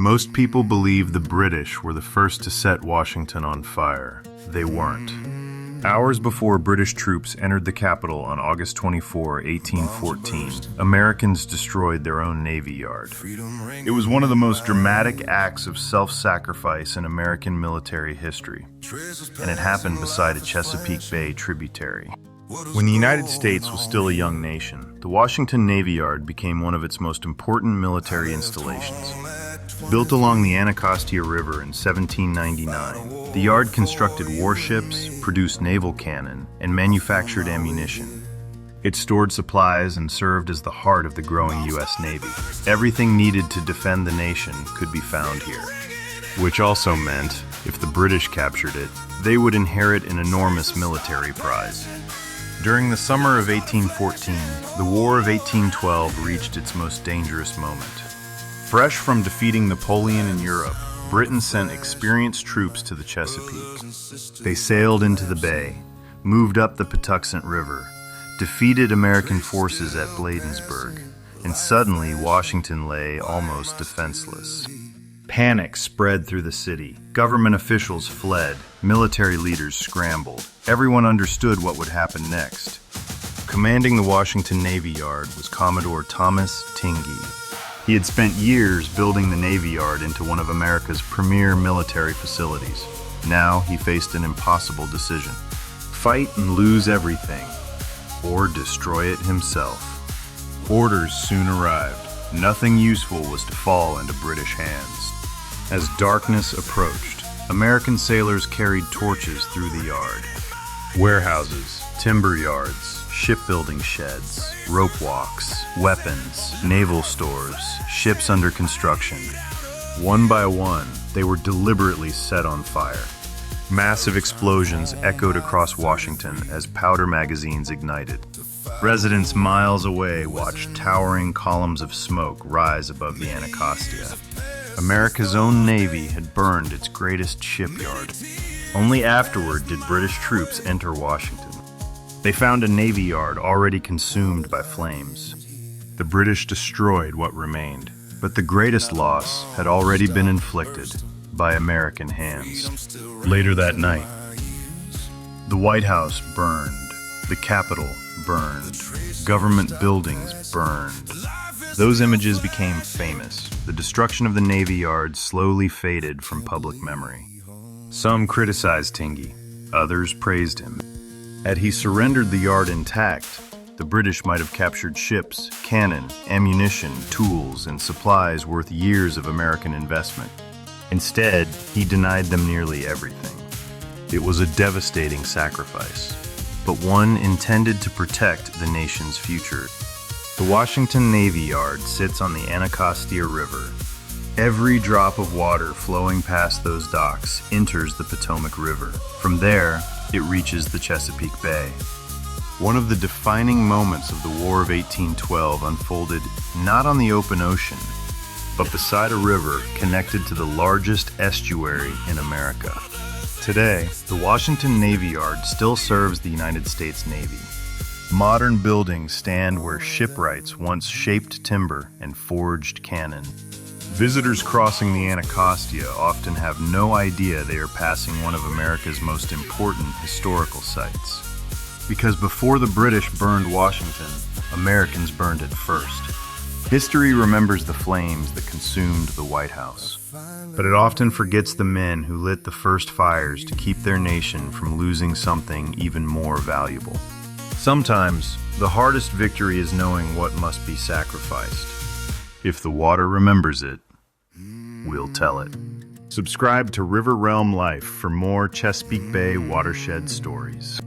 Most people believe the British were the first to set Washington on fire. They weren't. Hours before British troops entered the capital on August 24, 1814, Americans destroyed their own navy yard. It was one of the most dramatic acts of self-sacrifice in American military history, and it happened beside a Chesapeake Bay tributary. When the United States was still a young nation, the Washington Navy Yard became one of its most important military installations. Built along the Anacostia River in 1799, the yard constructed warships, produced naval cannon, and manufactured ammunition. It stored supplies and served as the heart of the growing U.S. Navy. Everything needed to defend the nation could be found here, which also meant, if the British captured it, they would inherit an enormous military prize. During the summer of 1814, the War of 1812 reached its most dangerous moment. Fresh from defeating Napoleon in Europe, Britain sent experienced troops to the Chesapeake. They sailed into the bay, moved up the Potomac River, defeated American forces at Bladensburg, and suddenly Washington lay almost defenseless. Panic spread through the city. Government officials fled. Military leaders scrambled. Everyone understood what would happen next. Commanding the Washington Navy Yard was Commodore Thomas Tingey. He had spent years building the Navy Yard into one of America's premier military facilities. Now he faced an impossible decision: fight and lose everything, or destroy it himself. Orders soon arrived. Nothing useful was to fall into British hands. As darkness approached, American sailors carried torches through the yard. Warehouses, timber yards, shipbuilding sheds, rope walks, weapons, naval stores, ships under construction. One by one, they were deliberately set on fire. Massive explosions echoed across Washington as powder magazines ignited. Residents miles away watched towering columns of smoke rise above the Anacostia. America's own Navy had burned its greatest shipyard. Only afterward did British troops enter Washington. They found a Navy yard already consumed by flames. The British destroyed what remained, but the greatest loss had already been inflicted by American hands. Later that night, the White House burned, the Capitol burned, government buildings burned. Those images became famous. The destruction of the Navy Yard slowly faded from public memory. Some criticized Tingey, others praised him. Had he surrendered the yard intact, the British might have captured ships, cannon, ammunition, tools, and supplies worth years of American investment. Instead, he denied them nearly everything. It was a devastating sacrifice, but one intended to protect the nation's future. The Washington Navy Yard sits on the Anacostia River. Every drop of water flowing past those docks enters the Potomac River. From there, it reaches the Chesapeake Bay. One of the defining moments of the War of 1812 unfolded not on the open ocean, but beside a river connected to the largest estuary in America. Today, the Washington Navy Yard still serves the United States Navy. Modern buildings stand where shipwrights once shaped timber and forged cannon. Visitors crossing the Anacostia often have no idea they are passing one of America's most important historical sites. Because before the British burned Washington, Americans burned it first. History remembers the flames that consumed the White House, but it often forgets the men who lit the first fires to keep their nation from losing something even more valuable. Sometimes, the hardest victory is knowing what must be sacrificed. If the water remembers it, we'll tell it. Subscribe to River Realm Life for more Chesapeake Bay watershed stories.